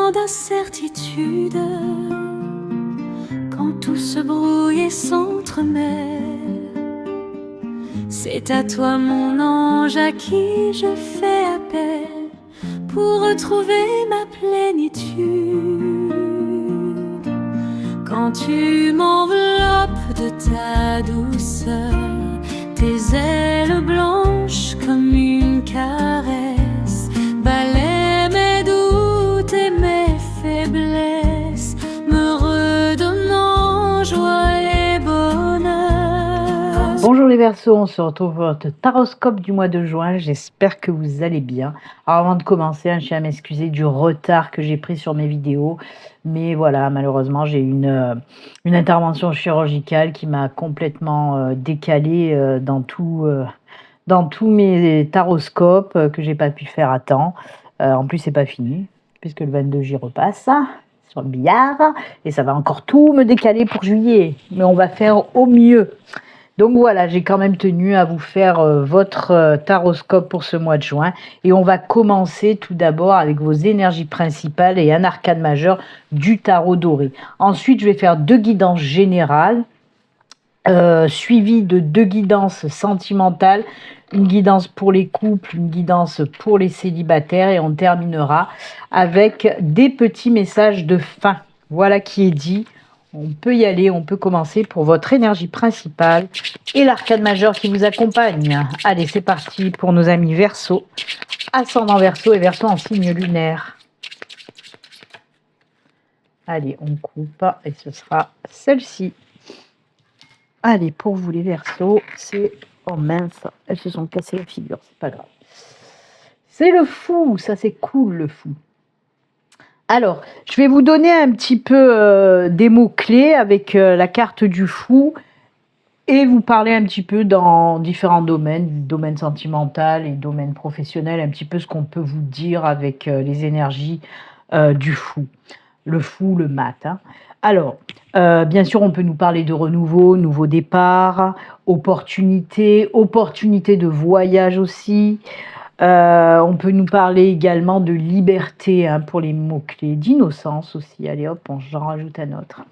tant d'incertitudes, quand tout se brouille et s'entremêle. C'est à toi mon ange à qui je fais appel pour retrouver ma plénitude. Quand tu m'enveloppes de ta douceur, tes ailes blanches comme une caresse balaient mes doutes et mes faiblesses, me redonnant joie et bonheur. Bonjour les Verseaux, on se retrouve pour votre taroscope du mois de juin. J'espère que vous allez bien. Alors avant de commencer, je tiens à m'excuser du retard que j'ai pris sur mes vidéos. Mais voilà, malheureusement, j'ai eu une intervention chirurgicale qui m'a complètement décalé dans tous mes taroscopes que j'ai pas pu faire à temps. En plus, c'est pas fini, puisque le 22, j'y repasse sur le billard. Et ça va encore tout me décaler pour juillet. Mais on va faire au mieux. Donc voilà, j'ai quand même tenu à vous faire votre taroscope pour ce mois de juin. Et on va commencer tout d'abord avec vos énergies principales et un arcane majeur du tarot doré. Ensuite, je vais faire 2 guidances générales, suivies de 2 guidances sentimentales. Une guidance pour les couples, une guidance pour les célibataires. Et on terminera avec des petits messages de fin. Voilà qui est dit. On peut y aller, on peut commencer pour votre énergie principale et l'arcane majeur qui vous accompagne. Allez, c'est parti pour nos amis Verseaux, ascendant Verseau et Verseau en signe lunaire. Allez, on coupe et ce sera celle-ci. Allez, pour vous les Verseaux, c'est... Oh mince, elles se sont cassées la figure, c'est pas grave. C'est le fou, ça c'est cool le fou. Alors, je vais vous donner un petit peu des mots-clés avec la carte du fou et vous parler un petit peu dans différents domaines, domaine sentimental et domaine professionnel, un petit peu ce qu'on peut vous dire avec les énergies du fou. Le fou, le mat. Hein. Alors, bien sûr, on peut nous parler de renouveau, nouveau départ, opportunité de voyage aussi. On peut nous parler également de liberté hein, pour les mots-clés, d'innocence aussi. Allez hop, j'en rajoute un autre.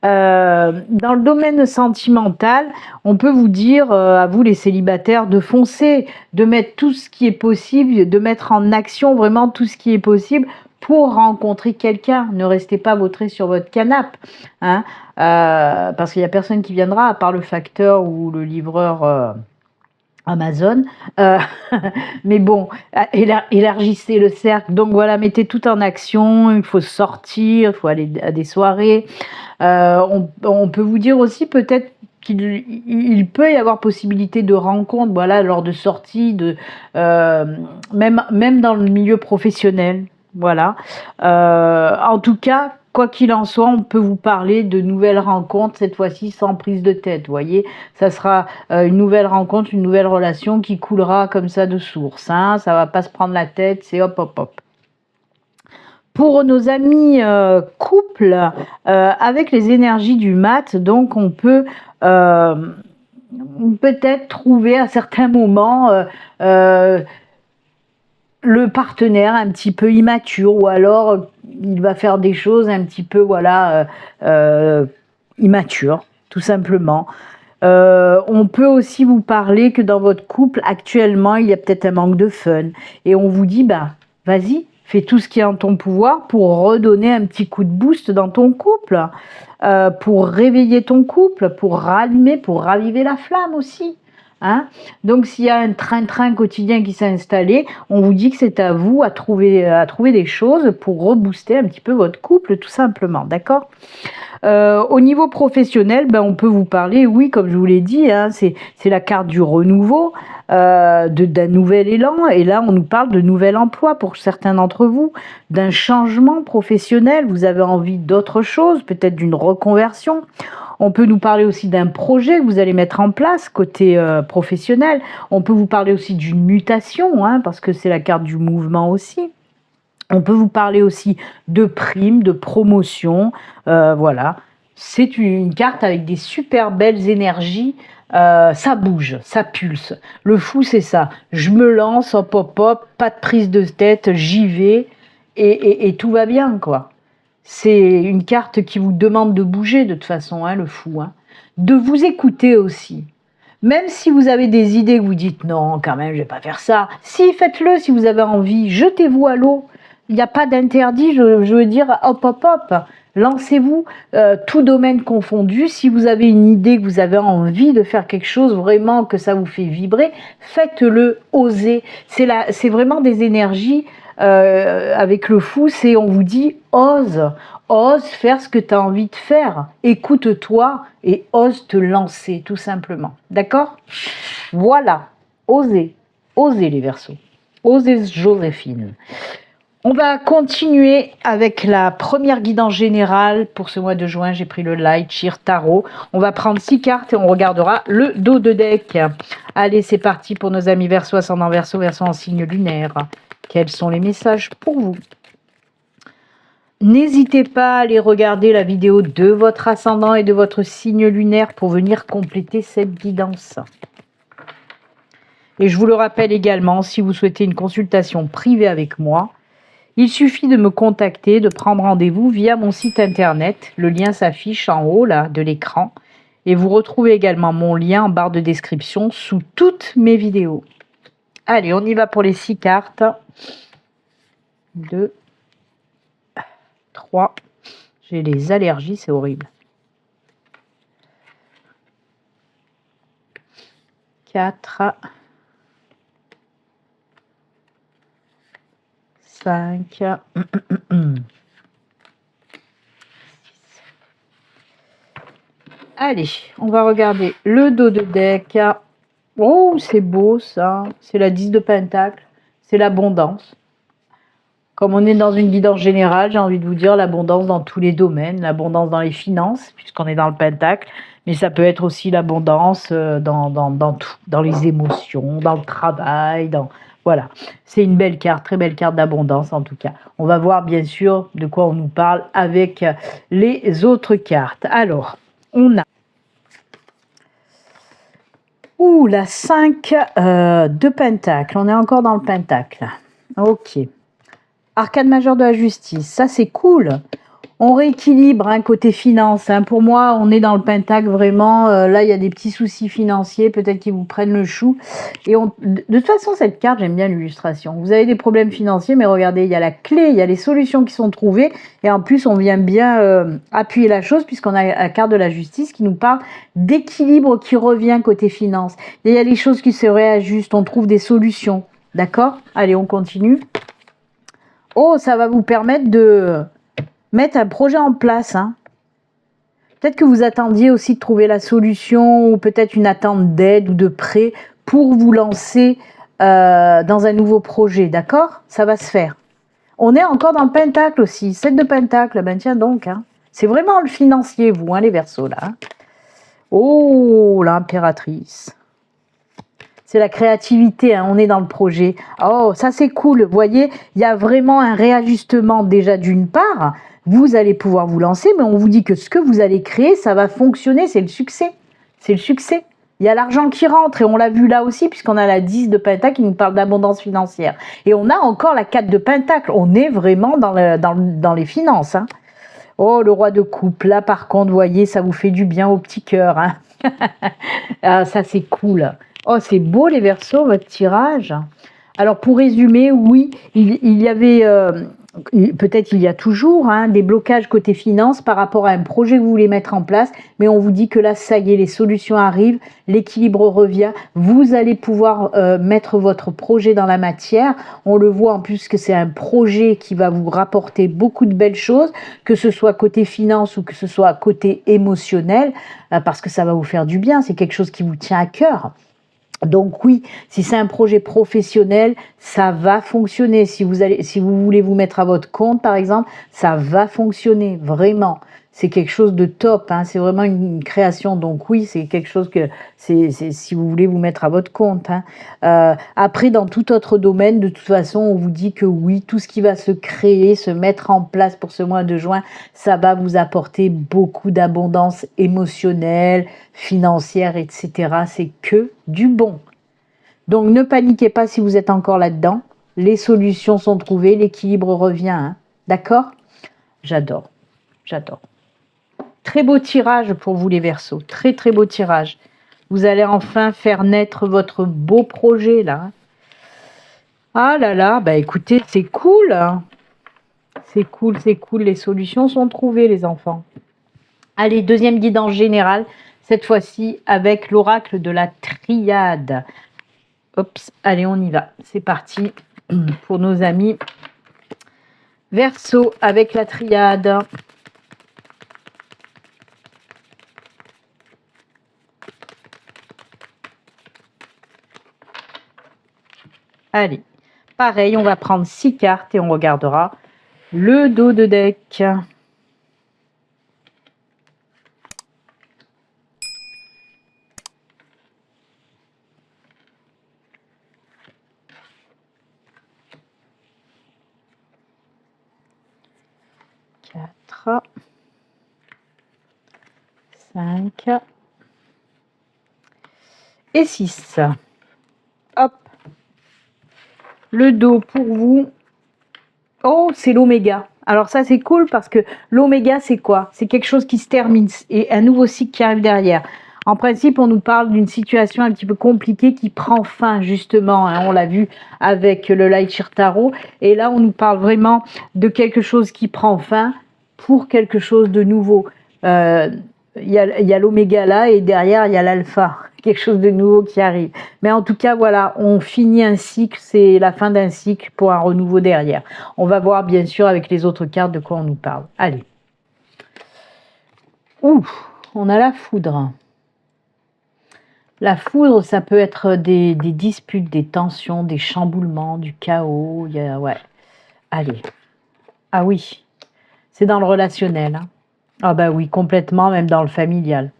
Dans le domaine sentimental, on peut vous dire à vous les célibataires de foncer, de mettre tout ce qui est possible, de mettre en action vraiment tout ce qui est possible pour rencontrer quelqu'un. Ne restez pas vautrés sur votre canapé, hein, parce qu'il n'y a personne qui viendra à part le facteur ou le livreur Amazon, mais bon, élargissez le cercle, donc voilà, mettez tout en action, il faut sortir, il faut aller à des soirées, on peut vous dire aussi peut-être qu'il peut y avoir possibilité de rencontres, voilà, lors de sorties, même dans le milieu professionnel, voilà, en tout cas, quoi qu'il en soit, on peut vous parler de nouvelles rencontres, cette fois-ci sans prise de tête, vous voyez. Ça sera une nouvelle rencontre, une nouvelle relation qui coulera comme ça de source. Hein, ça ne va pas se prendre la tête, c'est hop, hop, hop. Pour nos amis couples, avec les énergies du mat, donc on peut peut-être trouver à certains moments... le partenaire un petit peu immature ou alors il va faire des choses un petit peu voilà immatures tout simplement. On peut aussi vous parler que dans votre couple actuellement il y a peut-être un manque de fun et on vous dit bah vas-y fais tout ce qui est en ton pouvoir pour redonner un petit coup de boost dans ton couple, pour réveiller ton couple, pour rallumer, pour raviver la flamme aussi. Hein, donc s'il y a un train-train quotidien qui s'est installé, on vous dit que c'est à vous à trouver des choses pour rebooster un petit peu votre couple tout simplement, d'accord. Au niveau professionnel, ben, on peut vous parler, oui, comme je vous l'ai dit, hein, c'est la carte du renouveau, d'un nouvel élan, et là on nous parle de nouvel emploi pour certains d'entre vous, d'un changement professionnel, vous avez envie d'autre chose, peut-être d'une reconversion. On peut nous parler aussi d'un projet que vous allez mettre en place côté professionnel. On peut vous parler aussi d'une mutation, hein, parce que c'est la carte du mouvement aussi. On peut vous parler aussi de primes, de promotions. Voilà. C'est une carte avec des super belles énergies. Ça bouge, ça pulse. Le fou, c'est ça. Je me lance, hop, hop, hop, pas de prise de tête, j'y vais. et tout va bien, quoi. C'est une carte qui vous demande de bouger, de toute façon, hein, le fou. Hein. De vous écouter aussi. Même si vous avez des idées que vous dites, non, quand même, je vais pas faire ça. Si, faites-le si vous avez envie. Jetez-vous à l'eau. Il n'y a pas d'interdit, je veux dire, hop, hop, hop. Lancez-vous, tout domaine confondu. Si vous avez une idée, que vous avez envie de faire quelque chose, vraiment que ça vous fait vibrer, faites-le, osez. C'est vraiment des énergies avec le fou, c'est on vous dit ose faire ce que tu as envie de faire. Écoute-toi et ose te lancer, tout simplement. D'accord? Voilà, osez les Verseaux. Osez Joséphine. On va continuer avec la première guidance générale pour ce mois de juin. J'ai pris le Light Sheer Tarot. On va prendre 6 cartes et on regardera le dos de deck. Allez, c'est parti pour nos amis Verseau, ascendant Verseau, Verseau en signe lunaire. Quels sont les messages pour vous? N'hésitez pas à aller regarder la vidéo de votre ascendant et de votre signe lunaire pour venir compléter cette guidance. Et je vous le rappelle également, si vous souhaitez une consultation privée avec moi, il suffit de me contacter, de prendre rendez-vous via mon site internet. Le lien s'affiche en haut là, de l'écran. Et vous retrouvez également mon lien en barre de description sous toutes mes vidéos. Allez, on y va pour les 6 cartes. 2, 3. J'ai les allergies, c'est horrible. 4. 5. Allez, on va regarder le dos de deck. Oh, c'est beau ça. C'est la 10 de Pentacle. C'est l'abondance. Comme on est dans une guidance générale, j'ai envie de vous dire l'abondance dans tous les domaines. L'abondance dans les finances, puisqu'on est dans le Pentacle. Mais ça peut être aussi l'abondance dans tout. Dans les émotions, dans le travail, Voilà, c'est une belle carte, très belle carte d'abondance en tout cas. On va voir bien sûr de quoi on nous parle avec les autres cartes. Alors, on a la 5 de Pentacle. On est encore dans le Pentacle. Ok. Arcane majeur de la justice, ça c'est cool. On rééquilibre côté finance. Pour moi, on est dans le Pentacle vraiment. Là, il y a des petits soucis financiers, peut-être qu'ils vous prennent le chou. Et de toute façon, cette carte, j'aime bien l'illustration. Vous avez des problèmes financiers, mais regardez, il y a la clé, il y a les solutions qui sont trouvées. Et en plus, on vient bien appuyer la chose, puisqu'on a la carte de la justice qui nous parle d'équilibre qui revient côté finance. Et il y a les choses qui se réajustent, on trouve des solutions. D'accord? Allez, on continue. Oh, ça va vous permettre de mettre un projet en place. Peut-être que vous attendiez aussi de trouver la solution ou peut-être une attente d'aide ou de prêt pour vous lancer dans un nouveau projet. D'accord? Ça va se faire. On est encore dans le Pentacle aussi. 7 de Pentacle. Ben tiens donc. C'est vraiment le financier, vous, les Verseaux, là. Oh, l'impératrice. C'est la créativité, on est dans le projet. Oh, ça c'est cool. Vous voyez, il y a vraiment un réajustement déjà d'une part. Vous allez pouvoir vous lancer, mais on vous dit que ce que vous allez créer, ça va fonctionner, c'est le succès. C'est le succès. Il y a l'argent qui rentre et on l'a vu là aussi puisqu'on a la 10 de Pentacle qui nous parle d'abondance financière. Et on a encore la 4 de Pentacle. On est vraiment dans les finances. Oh, le roi de coupe. Là, par contre, vous voyez, ça vous fait du bien au petit cœur. Ah, ça, c'est cool. Oh, c'est beau les Verseaux, votre tirage. Alors, pour résumer, oui, il y avait, peut-être il y a toujours des blocages côté finance par rapport à un projet que vous voulez mettre en place, mais on vous dit que là, ça y est, les solutions arrivent, l'équilibre revient, vous allez pouvoir mettre votre projet dans la matière. On le voit en plus que c'est un projet qui va vous rapporter beaucoup de belles choses, que ce soit côté finance ou que ce soit côté émotionnel, parce que ça va vous faire du bien, c'est quelque chose qui vous tient à cœur. Donc oui, si c'est un projet professionnel, ça va fonctionner. Si vous voulez vous mettre à votre compte, par exemple, ça va fonctionner, vraiment. C'est quelque chose de top, c'est vraiment une création. Donc oui, c'est quelque chose que, si vous voulez vous mettre à votre compte. Après, dans tout autre domaine, de toute façon, on vous dit que oui, tout ce qui va se créer, se mettre en place pour ce mois de juin, ça va vous apporter beaucoup d'abondance émotionnelle, financière, etc. C'est que du bon. Donc ne paniquez pas si vous êtes encore là-dedans. les solutions sont trouvées, l'équilibre revient. Hein. D'accord? J'adore, j'adore. Très beau tirage pour vous les Verseaux, très très beau tirage. Vous allez enfin faire naître votre beau projet là. Hein. Ah là là, bah écoutez, c'est cool. Hein. C'est cool, les solutions sont trouvées les enfants. Allez, deuxième guide en général, cette fois-ci avec l'oracle de la triade. Oups, allez, on y va. C'est parti pour nos amis Verseau avec la triade. Allez, pareil, on va prendre 6 cartes et on regardera le dos de deck. Quatre, 5 et 6. Hop. Le dos pour vous. Oh, c'est l'oméga. Alors ça, c'est cool parce que l'oméga, c'est quoi? C'est quelque chose qui se termine et un nouveau cycle qui arrive derrière. En principe, on nous parle d'une situation un petit peu compliquée qui prend fin, justement. Hein, on l'a vu avec le Lightyear Tarot. Et là, on nous parle vraiment de quelque chose qui prend fin pour quelque chose de nouveau. Il y a l'oméga là et derrière, il y a l'alpha. Quelque chose de nouveau qui arrive. Mais en tout cas, voilà, on finit un cycle, c'est la fin d'un cycle pour un renouveau derrière. On va voir bien sûr avec les autres cartes de quoi on nous parle. Allez. Ouh, on a la foudre. La foudre, ça peut être des disputes, des tensions, des chamboulements, du chaos. Ouais. Allez. Ah oui, c'est dans le relationnel. Hein. Ah bah oui, complètement, même dans le familial.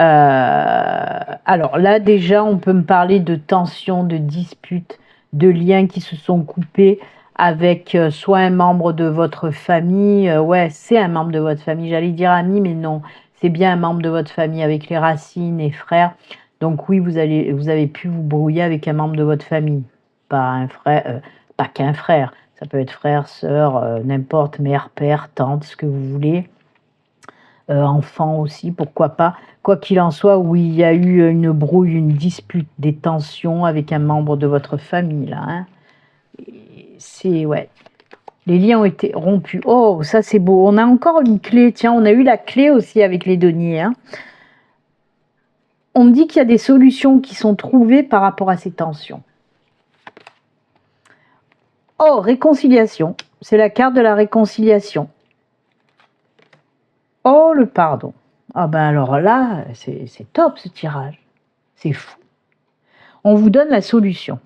Alors là, déjà, on peut me parler de tensions, de disputes, de liens qui se sont coupés avec soit un membre de votre famille. Ouais, c'est un membre de votre famille. J'allais dire ami, mais non. C'est bien un membre de votre famille avec les racines et frères. Donc oui, vous avez pu vous brouiller avec un membre de votre famille. Pas un frère, pas qu'un frère. Ça peut être frère, sœur, n'importe, mère, père, tante, ce que vous voulez. Enfant aussi, pourquoi pas. Quoi qu'il en soit, oui, il y a eu une brouille, une dispute, des tensions avec un membre de votre famille, là. Hein. C'est, ouais. Les liens ont été rompus. Oh, ça c'est beau. On a encore une clé. Tiens, on a eu la clé aussi avec les deniers. Hein. On me dit qu'il y a des solutions qui sont trouvées par rapport à ces tensions. Oh, réconciliation. C'est la carte de la réconciliation. Oh, le pardon. Ah ben alors là, c'est top ce tirage. C'est fou. On vous donne la solution.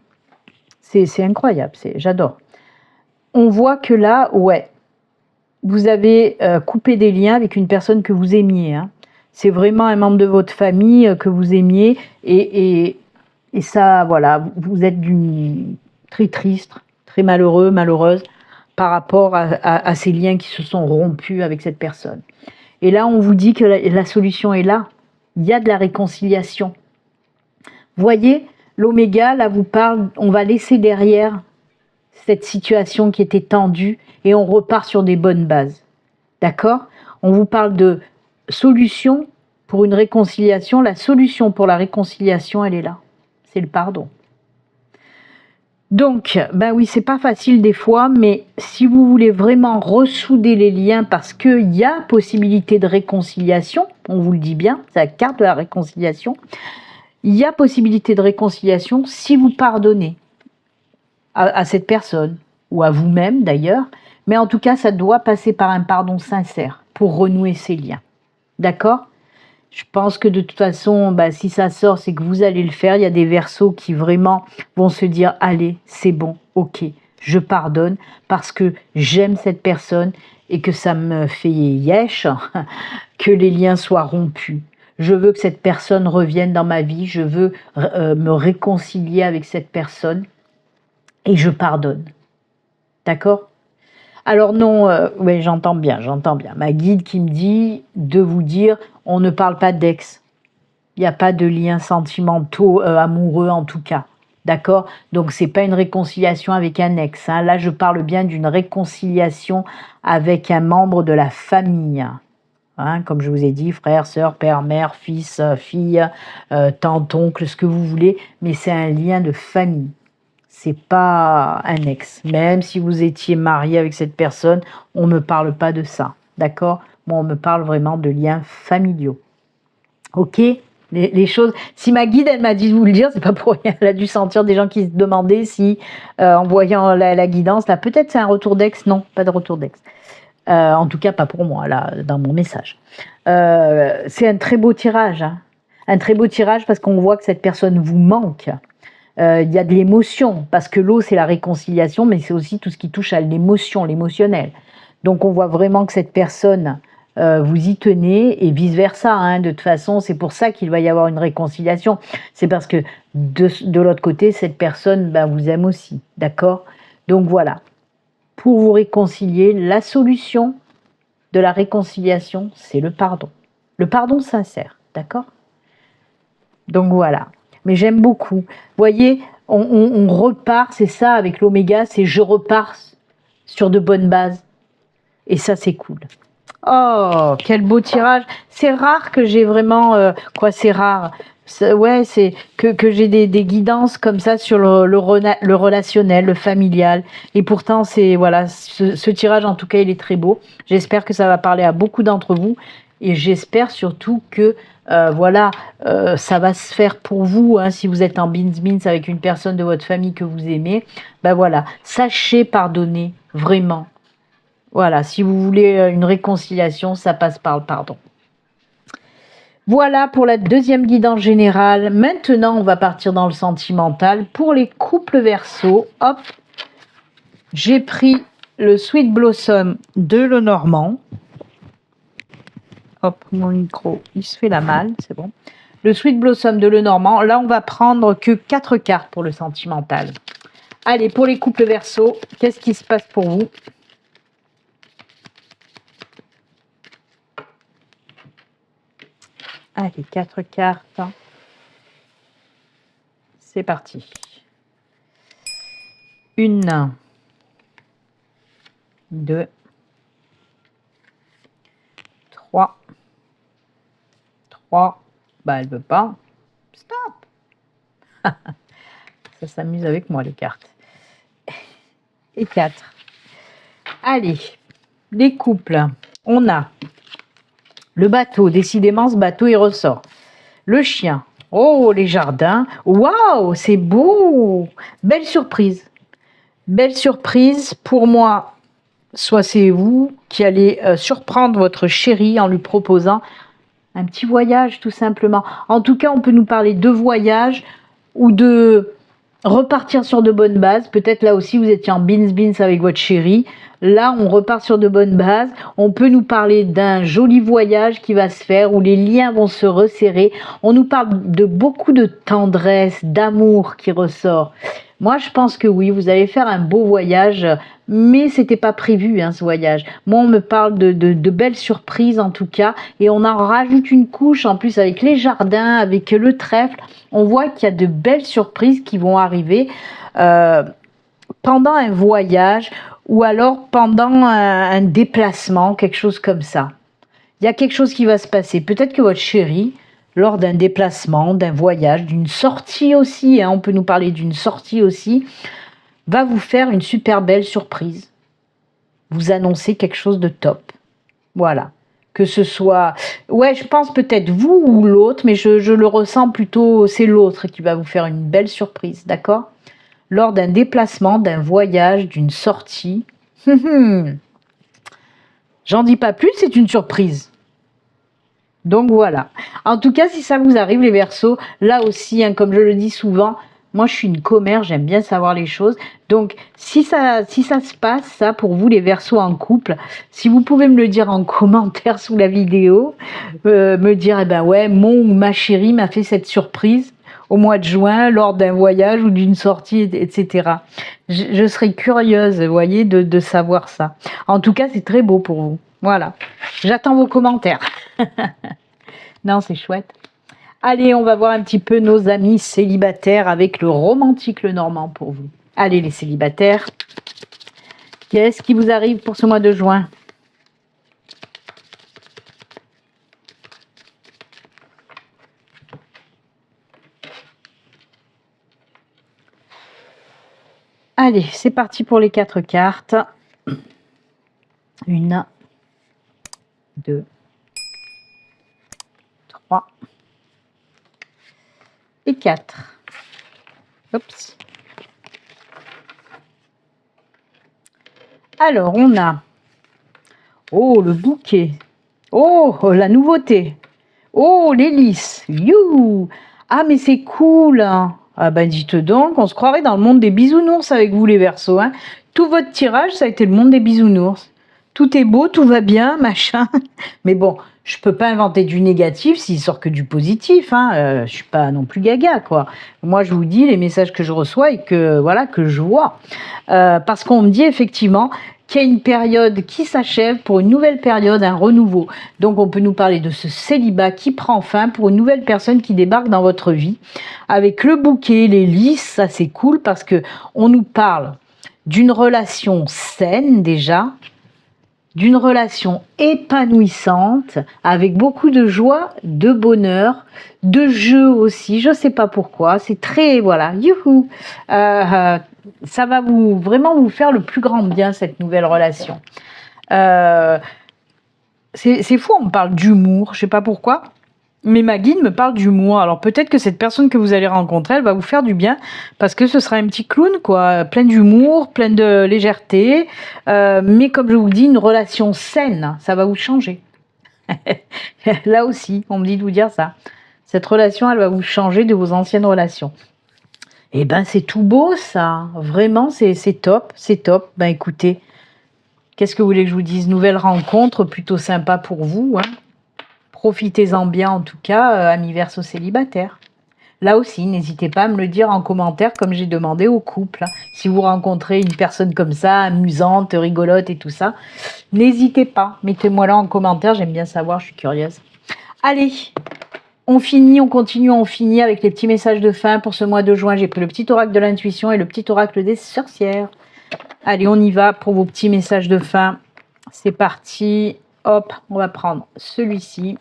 C'est incroyable, j'adore. On voit que là, ouais, vous avez coupé des liens avec une personne que vous aimiez. Hein. C'est vraiment un membre de votre famille que vous aimiez. Et ça, voilà, vous êtes très triste, très malheureux, malheureuse par rapport à ces liens qui se sont rompus avec cette personne. Et là, on vous dit que la solution est là. Il y a de la réconciliation. Voyez, l'oméga, là, vous parle, on va laisser derrière cette situation qui était tendue et on repart sur des bonnes bases. D'accord? On vous parle de solution pour une réconciliation. La solution pour la réconciliation, elle est là. C'est le pardon. Donc, ben oui, c'est pas facile des fois, mais si vous voulez vraiment ressouder les liens parce qu'il y a possibilité de réconciliation, on vous le dit bien, c'est la carte de la réconciliation, il y a possibilité de réconciliation si vous pardonnez à cette personne, ou à vous-même d'ailleurs, mais en tout cas, ça doit passer par un pardon sincère pour renouer ces liens. D'accord ? Je pense que de toute façon, bah, si ça sort, c'est que vous allez le faire. Il y a des Verseaux qui vraiment vont se dire « Allez, c'est bon, ok, je pardonne parce que j'aime cette personne et que ça me fait yesh que les liens soient rompus. Je veux que cette personne revienne dans ma vie. Je veux me réconcilier avec cette personne et je pardonne. » D'accord ? Alors non, ouais, j'entends bien. Ma guide qui me dit de vous dire, on ne parle pas d'ex. Il n'y a pas de liens sentimentaux, amoureux en tout cas. D'accord? Donc, c'est pas une réconciliation avec un ex. Hein. Là, je parle bien d'une réconciliation avec un membre de la famille. Hein, comme je vous ai dit, frère, sœur, père, mère, fils, fille, tante, oncle, ce que vous voulez, mais c'est un lien de famille. C'est pas un ex. Même si vous étiez marié avec cette personne, on ne me parle pas de ça. D'accord? Moi, on me parle vraiment de liens familiaux. Ok? Les choses. Si ma guide, elle m'a dit de vous le dire, c'est pas pour rien. Elle a dû sentir des gens qui se demandaient si, en voyant la guidance, là, peut-être c'est un retour d'ex. Non, pas de retour d'ex. En tout cas, pas pour moi, là, dans mon message. C'est un très beau tirage. Hein. Un très beau tirage parce qu'on voit que cette personne vous manque. Il y a de l'émotion, parce que l'eau, c'est la réconciliation, mais c'est aussi tout ce qui touche à l'émotion, l'émotionnel. Donc, on voit vraiment que cette personne, vous y tenez, et vice-versa. Hein. De toute façon, c'est pour ça qu'il va y avoir une réconciliation. C'est parce que de l'autre côté, cette personne vous aime aussi. D'accord? Donc, voilà. Pour vous réconcilier, la solution de la réconciliation, c'est le pardon. Le pardon sincère, d'accord? Donc voilà. Mais j'aime beaucoup. Vous voyez, on repart, c'est ça avec l'oméga, c'est je repars sur de bonnes bases. Et ça, c'est cool. Oh, quel beau tirage. C'est rare que j'ai vraiment... c'est rare. Ouais, c'est que j'ai des guidances comme ça sur le relationnel, le familial. Et pourtant, c'est voilà, ce tirage, en tout cas, il est très beau. J'espère que ça va parler à beaucoup d'entre vous. Et j'espère surtout que ça va se faire pour vous. Hein, si vous êtes en bins avec une personne de votre famille que vous aimez, sachez pardonner, vraiment. Voilà, si vous voulez une réconciliation, ça passe par le pardon. Voilà pour la deuxième guidance générale. Maintenant, on va partir dans le sentimental. Pour les couples Verseau, hop, j'ai pris le Sweet Blossom de Lenormand. Hop, mon micro, il se fait la malle, c'est bon. Le Sweet Blossom de Lenormand. Là, on va prendre que 4 cartes pour le sentimental. Allez, pour les couples Verseau, qu'est-ce qui se passe pour vous ? Allez, 4 cartes. C'est parti. 1, 2, 3. 3. Elle veut pas. Stop. Ça s'amuse avec moi, les cartes. Et 4. Allez, les couples. On a le bateau. Décidément, ce bateau, il ressort. Le chien. Oh, les jardins. Waouh, c'est beau. Belle surprise. Belle surprise pour moi. Soit c'est vous qui allez surprendre votre chéri en lui proposant un petit voyage, tout simplement. En tout cas, on peut nous parler de voyage ou de repartir sur de bonnes bases. Peut-être là aussi, vous étiez en bins avec votre chéri. Là, on repart sur de bonnes bases. On peut nous parler d'un joli voyage qui va se faire, où les liens vont se resserrer. On nous parle de beaucoup de tendresse, d'amour qui ressort. Moi, je pense que oui, vous allez faire un beau voyage, mais c'était pas prévu, hein, ce voyage. Moi, on me parle de belles surprises, en tout cas, et on en rajoute une couche, en plus, avec les jardins, avec le trèfle. On voit qu'il y a de belles surprises qui vont arriver pendant un voyage, ou alors pendant un déplacement, quelque chose comme ça. Il y a quelque chose qui va se passer. Peut-être que votre chéri, lors d'un déplacement, d'un voyage, d'une sortie aussi, hein, on peut nous parler d'une sortie aussi, va vous faire une super belle surprise. Vous annoncer quelque chose de top. Voilà. Que ce soit... Ouais, je pense peut-être vous ou l'autre, mais je le ressens plutôt, c'est l'autre qui va vous faire une belle surprise, d'accord ? Lors d'un déplacement, d'un voyage, d'une sortie. J'en dis pas plus, c'est une surprise. Donc voilà. En tout cas, si ça vous arrive, les Verseaux, là aussi, hein, comme je le dis souvent, moi je suis une commère, j'aime bien savoir les choses. Donc si ça se passe, ça, pour vous les Verseaux en couple, si vous pouvez me le dire en commentaire sous la vidéo, me dire, eh ben ouais, mon ou ma chérie m'a fait cette surprise au mois de juin, lors d'un voyage ou d'une sortie, etc. Je serais curieuse, vous voyez, de savoir ça. En tout cas, c'est très beau pour vous. Voilà. J'attends vos commentaires. Non, c'est chouette. Allez, on va voir un petit peu nos amis célibataires avec le romantique le normand pour vous. Allez les célibataires, qu'est-ce qui vous arrive pour ce mois de juin? Allez, c'est parti pour les 4 cartes. 1, 2, 3 et 4. Oups. Alors, on a... Oh, le bouquet. Oh, la nouveauté. Oh, l'hélice. You. Ah, mais c'est cool. Hein. Ah ben, dites donc, on se croirait dans le monde des bisounours avec vous, les Verseaux. Hein. Tout votre tirage, ça a été le monde des bisounours. Tout est beau, tout va bien, machin. Mais bon, je peux pas inventer du négatif s'il sort que du positif. Hein. Je suis pas non plus gaga, quoi. Moi, je vous dis les messages que je reçois et que voilà que je vois. Parce qu'on me dit effectivement qu'il y a une période qui s'achève pour une nouvelle période, un renouveau. Donc, on peut nous parler de ce célibat qui prend fin pour une nouvelle personne qui débarque dans votre vie. Avec le bouquet, les lys, ça c'est cool parce que on nous parle d'une relation saine déjà, d'une relation épanouissante, avec beaucoup de joie, de bonheur, de jeu aussi, je sais pas pourquoi, c'est très, voilà, youhou, ça va vraiment vous faire le plus grand bien, cette nouvelle relation. C'est fou, on me parle d'humour, je sais pas pourquoi, mais ma guide me parle d'humour. Alors peut-être que cette personne que vous allez rencontrer, elle va vous faire du bien, parce que ce sera un petit clown, quoi, plein d'humour, plein de légèreté, mais comme je vous le dis, une relation saine, ça va vous changer. Là aussi, on me dit de vous dire ça. Cette relation, elle va vous changer de vos anciennes relations. Eh ben, c'est tout beau, ça. Vraiment, c'est top, c'est top. Ben, écoutez, qu'est-ce que vous voulez que je vous dise? Nouvelle rencontre, plutôt sympa pour vous, hein. Profitez-en bien en tout cas, amis Verseaux célibataires. Là aussi, n'hésitez pas à me le dire en commentaire comme j'ai demandé au couple. Si vous rencontrez une personne comme ça, amusante, rigolote et tout ça, n'hésitez pas, mettez-moi là en commentaire, j'aime bien savoir, je suis curieuse. Allez, on finit, on continue, on finit avec les petits messages de fin pour ce mois de juin. J'ai pris le petit oracle de l'intuition et le petit oracle des sorcières. Allez, on y va pour vos petits messages de fin. C'est parti. Hop, on va prendre celui-ci.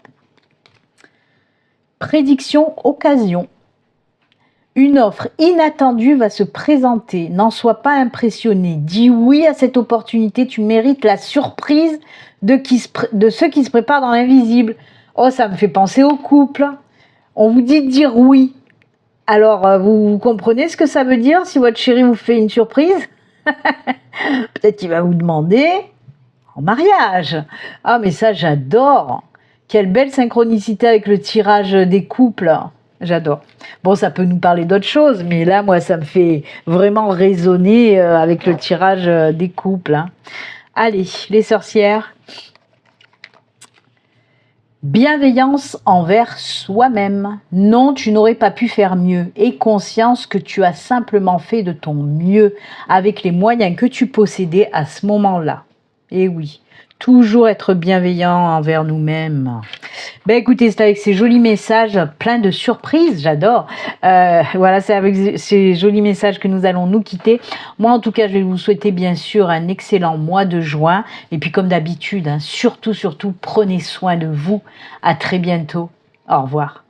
Prédiction occasion. Une offre inattendue va se présenter. N'en sois pas impressionné. Dis oui à cette opportunité. Tu mérites la surprise de ceux qui se préparent dans l'invisible. Oh, ça me fait penser au couple. On vous dit de dire oui. Alors, vous comprenez ce que ça veut dire si votre chéri vous fait une surprise? Peut-être qu'il va vous demander en mariage. Ah, mais ça, j'adore. Quelle belle synchronicité avec le tirage des couples. J'adore. Bon, ça peut nous parler d'autres choses, mais là, moi, ça me fait vraiment résonner avec le tirage des couples. Hein. Allez, les sorcières. Bienveillance envers soi-même. Non, tu n'aurais pas pu faire mieux. Aie conscience que tu as simplement fait de ton mieux avec les moyens que tu possédais à ce moment-là. Et oui, toujours être bienveillant envers nous-mêmes. Ben écoutez, c'est avec ces jolis messages pleins de surprises, j'adore. Voilà, c'est avec ces jolis messages que nous allons nous quitter. Moi, en tout cas, je vais vous souhaiter bien sûr un excellent mois de juin. Et puis comme d'habitude, hein, surtout, prenez soin de vous. À très bientôt. Au revoir.